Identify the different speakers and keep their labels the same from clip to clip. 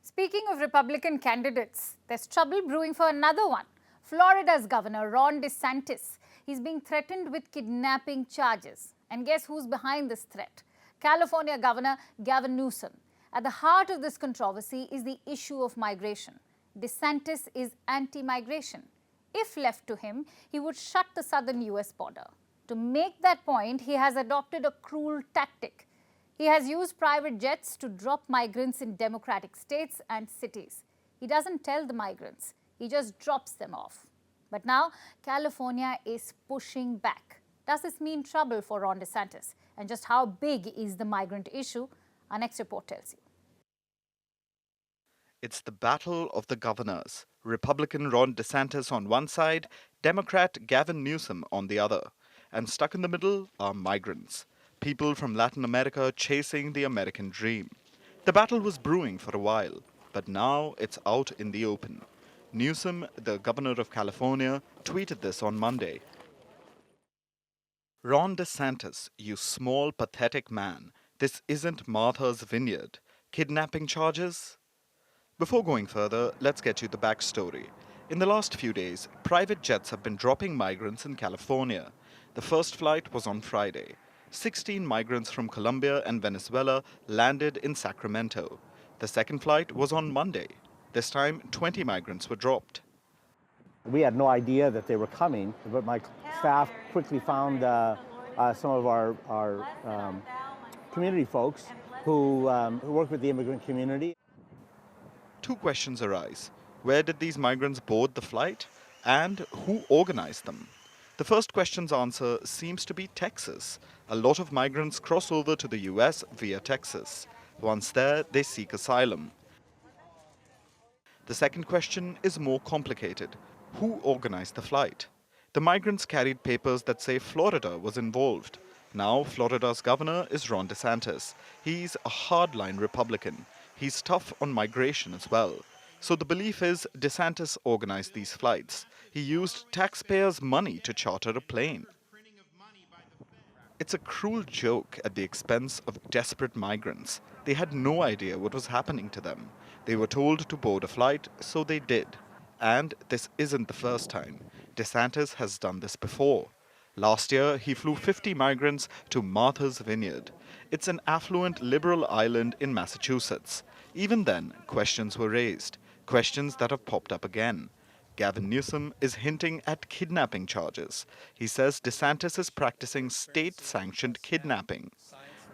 Speaker 1: Speaking of Republican candidates, there's trouble brewing for another one. Florida's governor, Ron DeSantis, he's being threatened with kidnapping charges. And guess who's behind this threat? California Governor Gavin Newsom. At the heart of this controversy is the issue of migration. DeSantis is anti-migration. If left to him, he would shut the southern US border. To make that point, he has adopted a cruel tactic. He has used private jets to drop migrants in democratic states and cities. He doesn't tell the migrants, he just drops them off. But now, California is pushing back. Does this mean trouble for Ron DeSantis? And just how big is the migrant issue? Our next report tells you.
Speaker 2: It's the battle of the governors. Republican Ron DeSantis on one side, Democrat Gavin Newsom on the other. And stuck in the middle are migrants. People from Latin America chasing the American dream. The battle was brewing for a while, but now it's out in the open. Newsom, the governor of California, tweeted this on Monday. Ron DeSantis, you small, pathetic man. This isn't Martha's Vineyard. Kidnapping charges? Before going further, let's get you the backstory. In the last few days, private jets have been dropping migrants in California. The first flight was on Friday. 16 migrants from Colombia and Venezuela landed in Sacramento. The second flight was on Monday. This time, 20 migrants were dropped.
Speaker 3: We had no idea that they were coming, but my staff quickly found some of our community folks who work with the immigrant community.
Speaker 2: Two questions arise. Where did these migrants board the flight? And who organized them? The first question's answer seems to be Texas. A lot of migrants cross over to the US via Texas. Once there, they seek asylum. The second question is more complicated. Who organized the flight? The migrants carried papers that say Florida was involved. Now, Florida's governor is Ron DeSantis. He's a hardline Republican. He's tough on migration as well. So the belief is DeSantis organized these flights. He used taxpayers' money to charter a plane. It's a cruel joke at the expense of desperate migrants. They had no idea what was happening to them. They were told to board a flight, so they did. And this isn't the first time. DeSantis has done this before. Last year, he flew 50 migrants to Martha's Vineyard. It's an affluent liberal island in Massachusetts. Even then, questions were raised. Questions that have popped up again. Gavin Newsom is hinting at kidnapping charges. He says DeSantis is practicing state-sanctioned kidnapping.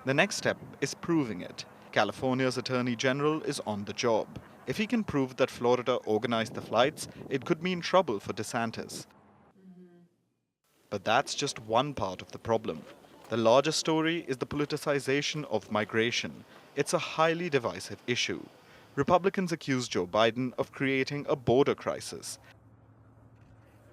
Speaker 2: The next step is proving it. California's Attorney General is on the job. If he can prove that Florida organized the flights, it could mean trouble for DeSantis. But that's just one part of the problem. The larger story is the politicization of migration. It's a highly divisive issue. Republicans accuse Joe Biden of creating a border crisis.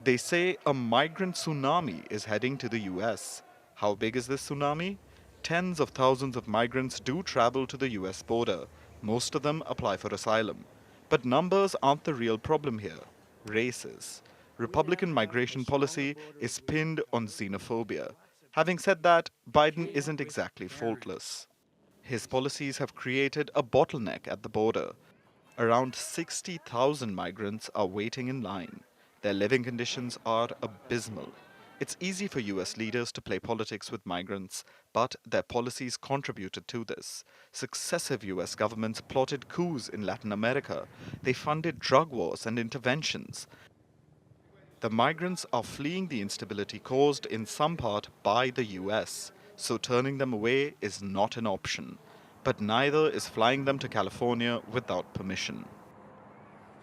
Speaker 2: They say a migrant tsunami is heading to the US. How big is this tsunami? Tens of thousands of migrants do travel to the US border. Most of them apply for asylum. But numbers aren't the real problem here. Race is. Republican migration policy is pinned on xenophobia. Having said that, Biden isn't exactly faultless. His policies have created a bottleneck at the border. Around 60,000 migrants are waiting in line. Their living conditions are abysmal. It's easy for US leaders to play politics with migrants, but their policies contributed to this. Successive US governments plotted coups in Latin America. They funded drug wars and interventions. The migrants are fleeing the instability caused in some part by the US, so turning them away is not an option. But neither is flying them to California without permission.